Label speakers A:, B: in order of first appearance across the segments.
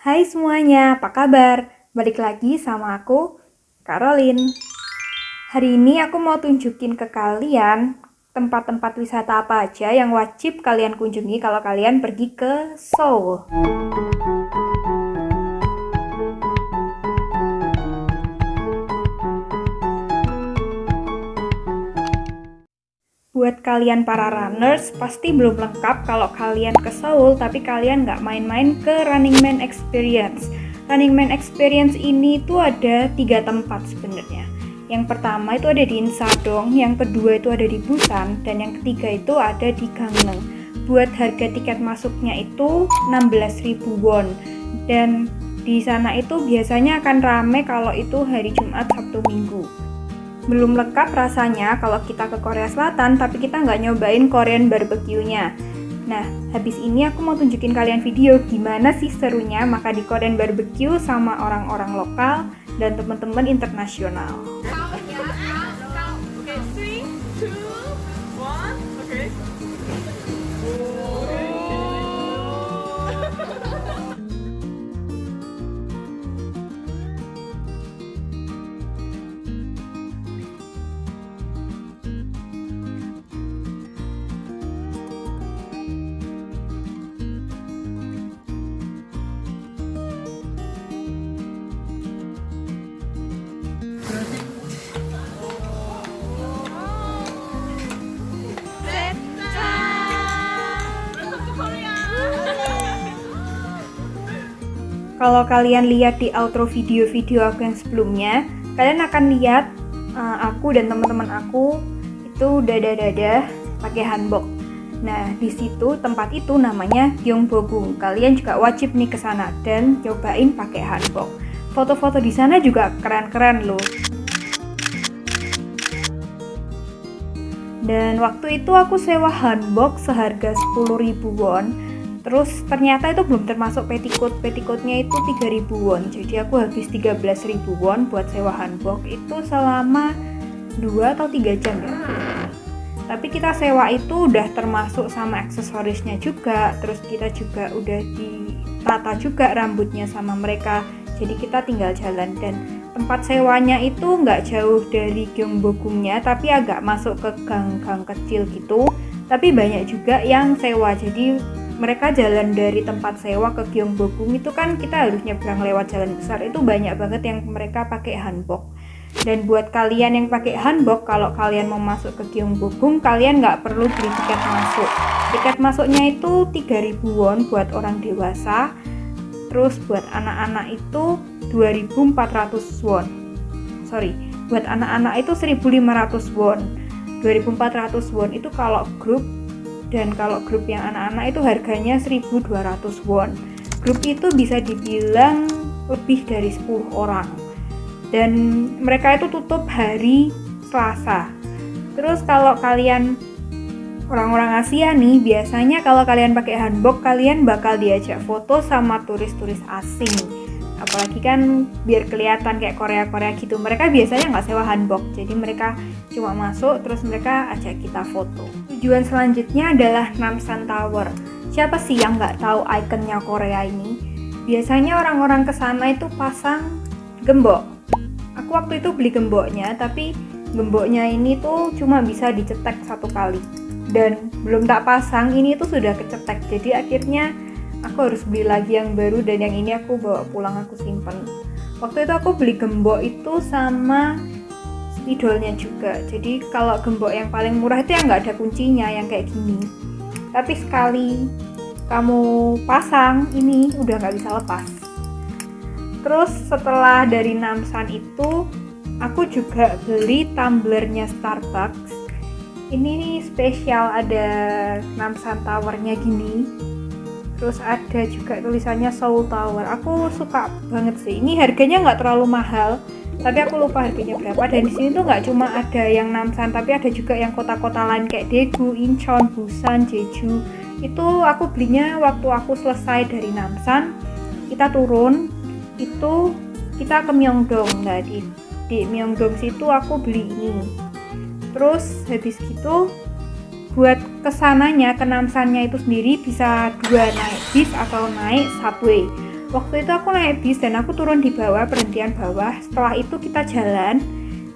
A: Hai semuanya, apa kabar? Balik lagi sama aku, Caroline. Hari ini aku mau tunjukin ke kalian tempat-tempat wisata apa aja yang wajib kalian kunjungi kalau kalian pergi ke Seoul. Buat kalian para runners, pasti belum lengkap kalau kalian ke Seoul tapi kalian nggak main-main ke Running Man Experience. Running Man Experience ini tuh ada 3 tempat sebenarnya. Yang pertama itu ada di Insadong, yang kedua itu ada di Busan, dan yang ketiga itu ada di Gangneung. Buat harga tiket masuknya itu 16.000 won. Dan di sana itu biasanya akan rame kalau itu hari Jumat, Sabtu, Minggu. Belum lengkap rasanya kalau kita ke Korea Selatan tapi kita nggak nyobain Korean barbecue-nya. Nah, habis ini aku mau tunjukin kalian video gimana sih serunya makan di Korean barbecue sama orang-orang lokal dan teman-teman internasional.
B: Okay, 3, 2, 1, okay.
A: Kalau kalian lihat di outro video-video aku yang sebelumnya, kalian akan lihat aku dan teman-teman aku itu dada-dada pakai hanbok. Nah, di situ tempat itu namanya Gyeongbokgung. Kalian juga wajib nih ke sana dan cobain pakai hanbok. Foto-foto di sana juga keren-keren loh. Dan waktu itu aku sewa hanbok seharga 10.000 won. Terus ternyata itu belum termasuk petticoat. Petticoatnya itu 3.000 won. Jadi aku habis 13.000 won buat sewa hanbok itu selama 2 atau 3 jam ya. Tapi kita sewa itu udah termasuk sama aksesorisnya juga. Terus kita juga udah ditata juga rambutnya sama mereka. Jadi kita tinggal jalan dan tempat sewanya itu nggak jauh dari Gyeongbokgung-nya, tapi agak masuk ke gang-gang kecil gitu. Tapi banyak juga yang sewa. Jadi mereka jalan dari tempat sewa ke Gyeongbokgung itu kan kita harus nyebrang lewat jalan besar. Itu banyak banget yang mereka pakai hanbok. Dan buat kalian yang pakai hanbok, kalau kalian mau masuk ke Gyeongbokgung, kalian nggak perlu beli tiket masuk. Tiket masuknya itu 3.000 won buat orang dewasa. Terus buat anak-anak itu 2.400 won. Buat anak-anak itu 1.500 won. 2.400 won itu kalau grup, dan kalau grup yang anak-anak itu harganya 1.200 won. Grup itu bisa dibilang lebih dari 10 orang. Dan mereka itu tutup hari Selasa. Terus kalau kalian orang-orang Asia nih, biasanya kalau kalian pakai hanbok, kalian bakal diajak foto sama turis-turis asing. Apalagi kan biar kelihatan kayak Korea-Korea gitu. Mereka biasanya nggak sewa hanbok, jadi mereka cuma masuk terus mereka ajak kita foto. Tujuan selanjutnya adalah Namsan Tower. Siapa sih yang nggak tahu ikonnya Korea ini? Biasanya orang-orang kesana itu pasang gembok. Aku waktu itu beli gemboknya, tapi gemboknya ini tuh cuma bisa dicetek 1 kali. Dan belum tak pasang, ini tuh sudah kecetek. Jadi akhirnya aku harus beli lagi yang baru dan yang ini aku bawa pulang, aku simpen. Waktu itu aku beli gembok itu sama spidolnya juga. Jadi kalau gembok yang paling murah itu yang nggak ada kuncinya, yang kayak gini. Tapi sekali kamu pasang, ini udah nggak bisa lepas. Terus setelah dari Namsan itu, aku juga beli tumblernya Starbucks. Ini nih spesial, ada Namsan Tower-nya gini. Terus ada juga tulisannya Seoul Tower. Aku suka banget sih. Ini harganya nggak terlalu mahal, tapi aku lupa harganya berapa. Dan di sini tuh nggak cuma ada yang Namsan, tapi ada juga yang kota-kota lain kayak Daegu, Incheon, Busan, Jeju. Itu aku belinya waktu aku selesai dari Namsan. Kita turun, itu kita ke Myeongdong. Nah, di Myeongdong situ aku beli ini. Terus habis gitu buat kesananya, ke Namsannya itu sendiri bisa 2 naik bis atau naik subway. waktu itu aku naik bis dan aku turun di bawah, perhentian bawah. Setelah itu kita jalan,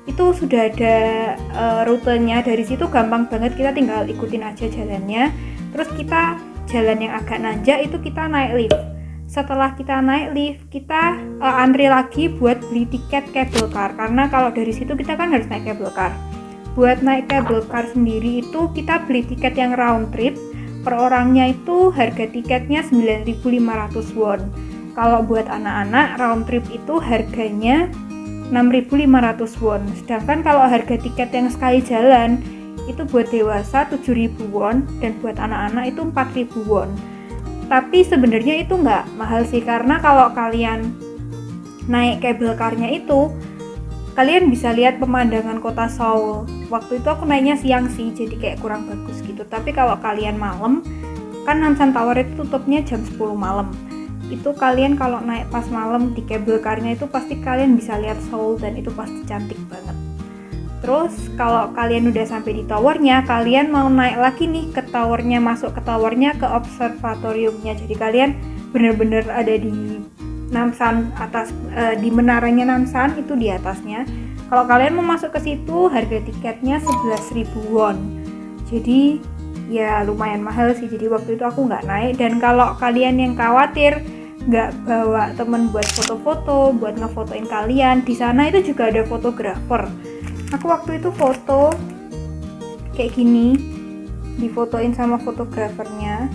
A: itu sudah ada rutenya. Dari situ gampang banget, kita tinggal ikutin aja jalannya. Terus kita jalan yang agak nanjak itu kita naik lift. Setelah kita naik lift, kita antri lagi buat beli tiket cable car, karena kalau dari situ kita kan harus naik cable car. Buat naik cable car sendiri itu kita beli tiket yang round trip. Per orangnya itu harga tiketnya 9.500 won. Kalau buat anak-anak round trip itu harganya 6.500 won. Sedangkan kalau harga tiket yang sekali jalan itu buat dewasa 7.000 won dan buat anak-anak itu 4.000 won. Tapi sebenarnya itu nggak mahal sih, karena kalau kalian naik cable car-nya itu kalian bisa lihat pemandangan kota Seoul. Waktu itu aku naiknya siang sih, jadi kayak kurang bagus gitu. Tapi kalau kalian malam, kan Namsan Tower itu tutupnya jam 10 malam. Itu kalian kalau naik pas malam di cable car-nya itu pasti kalian bisa lihat Seoul dan itu pasti cantik banget. Terus kalau kalian udah sampai di towernya, kalian mau naik lagi nih ke towernya, masuk ke towernya, ke observatoriumnya. Jadi kalian bener-bener ada di Namsan atas, di menaranya Namsan itu di atasnya. Kalau kalian mau masuk ke situ, harga tiketnya 11.000 won. Jadi ya lumayan mahal sih. Jadi waktu itu aku nggak naik. Dan kalau kalian yang khawatir nggak bawa temen buat foto-foto, buat ngefotoin kalian, di sana itu juga ada fotografer. Aku waktu itu foto kayak gini, difotoin sama fotografernya.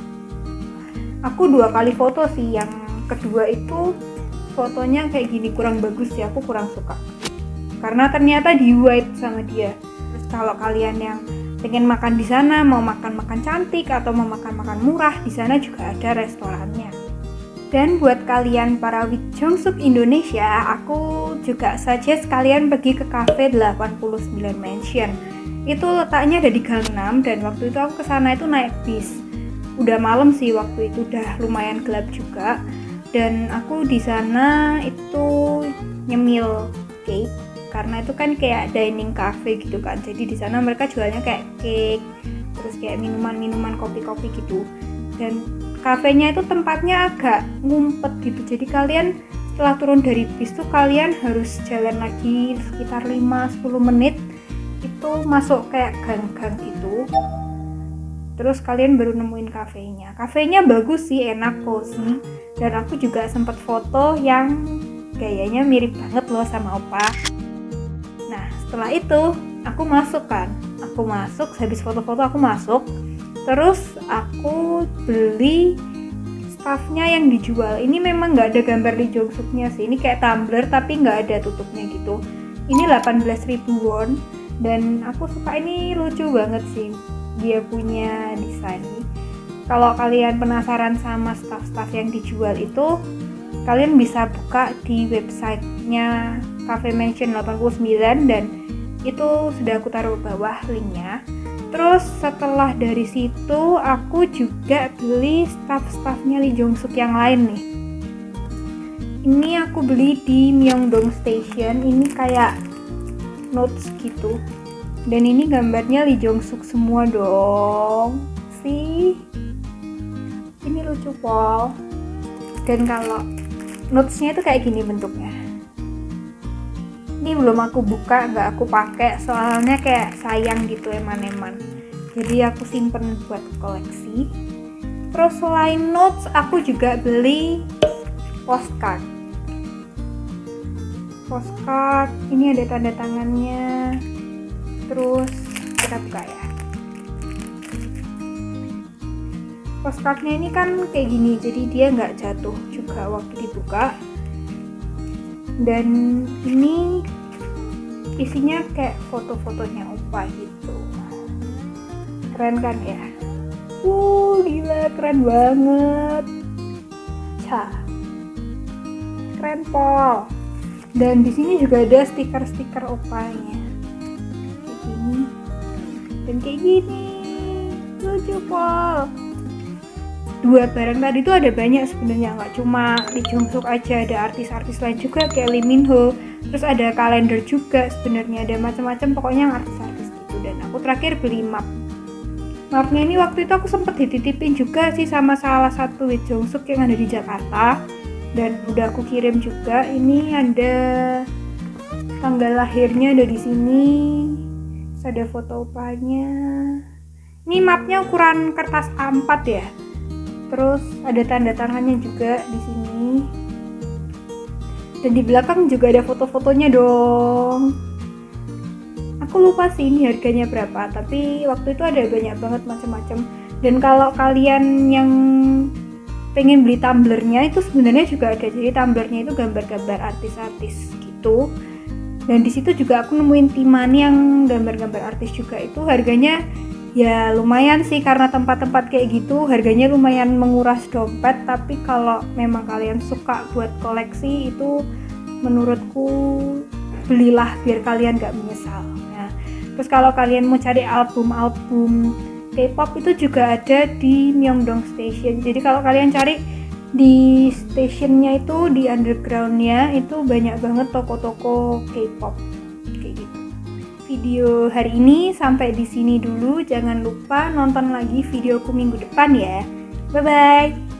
A: Aku 2 kali foto sih, yang kedua itu fotonya kayak gini kurang bagus sih, aku kurang suka. Karena ternyata di white sama dia. Terus kalau kalian yang pengen makan di sana, mau makan-makan cantik atau mau makan-makan murah, di sana juga ada restorannya. Dan buat kalian para Wijeongsuk Indonesia, aku juga suggest kalian pergi ke cafe 89 Mansion. Itu letaknya ada di Gang 6 dan waktu itu aku kesana itu naik bis. Udah malam sih waktu itu, udah lumayan gelap juga. Dan aku di sana itu nyemil cake, karena itu kan kayak dining cafe gitu kan. Jadi di sana mereka jualnya kayak cake, terus kayak minuman-minuman, kopi-kopi gitu. Dan kafenya itu tempatnya agak ngumpet gitu, jadi kalian setelah turun dari bis tuh kalian harus jalan lagi sekitar 5-10 menit itu masuk kayak gang-gang gitu, terus kalian baru nemuin kafenya. Kafenya bagus sih, enak, cozy, dan aku juga sempat foto yang gayanya mirip banget loh sama opa. Nah setelah itu aku masuk, habis foto-foto aku masuk. Terus aku beli staffnya yang dijual. Ini memang nggak ada gambar Lee Jong-suknya sih. Ini kayak tumbler tapi nggak ada tutupnya gitu. Ini 18.000 won. Dan aku suka, ini lucu banget sih. Dia punya desain. Kalau kalian penasaran sama staff-staff yang dijual itu, kalian bisa buka di websitenya Cafe Mansion 89 dan itu sudah aku taruh bawah linknya. Terus setelah dari situ aku juga beli staff-staffnya Lee Jong-suk yang lain nih. Ini aku beli di Myeongdong Station. Ini kayak notes gitu. Dan ini gambarnya Lee Jong-suk semua dong. Sih. Ini lucu pol. Dan kalau notesnya itu kayak gini bentuknya. Ini belum aku buka, nggak aku pakai soalnya kayak sayang gitu eman-eman. Jadi aku simpen buat koleksi. Terus selain notes, aku juga beli postcard. Postcard ini ada tanda tangannya. Terus kita buka ya. Postcardnya ini kan kayak gini, jadi dia nggak jatuh juga waktu dibuka. Dan ini isinya kayak foto-fotonya opa gitu. Keren kan ya? Gila, keren banget. Keren pol. Dan di sini juga ada stiker-stiker opanya. Kayak gini. Dan kayak gini. Lucu pol. Dua barang tadi tuh ada banyak sebenarnya, nggak cuma Lee Jong-suk aja, ada artis-artis lain juga kayak Lee Min-ho. Terus ada kalender juga sebenarnya, ada macam-macam pokoknya yang artis-artis gitu. Dan aku terakhir beli map. Mapnya ini waktu itu aku sempet dititipin juga sih sama salah satu Lee Jong-suk yang ada di Jakarta. dan udah aku kirim juga. Ini ada tanggal lahirnya ada di sini. Terus ada foto opanya. Ini mapnya ukuran kertas A4 ya. Terus ada tanda tangannya juga di sini. Dan di belakang juga ada foto-fotonya dong. Aku lupa sih ini harganya berapa, tapi waktu itu ada banyak banget macam-macam. Dan kalau kalian yang pengen beli tumblernya itu sebenarnya juga ada. Jadi tumblernya itu gambar-gambar artis-artis gitu. Dan di situ juga aku nemuin Timani yang gambar-gambar artis juga. Itu harganya ya lumayan sih, karena tempat-tempat kayak gitu harganya lumayan menguras dompet. Tapi kalau memang kalian suka buat koleksi itu menurutku belilah biar kalian gak menyesal. Nah, terus kalau kalian mau cari album-album K-pop itu juga ada di Myeongdong Station. Jadi kalau kalian cari di stationnya itu, di undergroundnya itu banyak banget toko-toko K-pop kayak gitu. Video hari ini sampai di sini dulu. Jangan lupa nonton lagi videoku minggu depan ya. Bye bye.